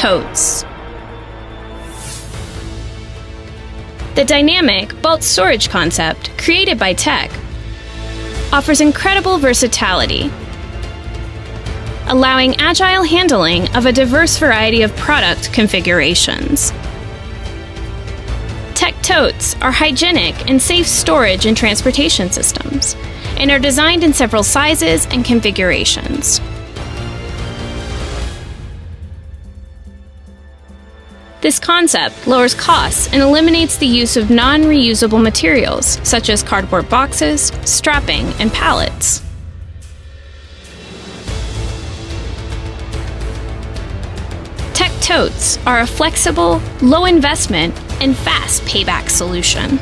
Totes. The dynamic bulk storage concept, created by Tech, offers incredible versatility, allowing agile handling of a diverse variety of product configurations. Tech Totes are hygienic and safe storage and transportation systems, and are designed in several sizes and configurations. This concept lowers costs and eliminates the use of non-reusable materials such as cardboard boxes, strapping, and pallets. Tech Totes are a flexible, low investment, and fast payback solution.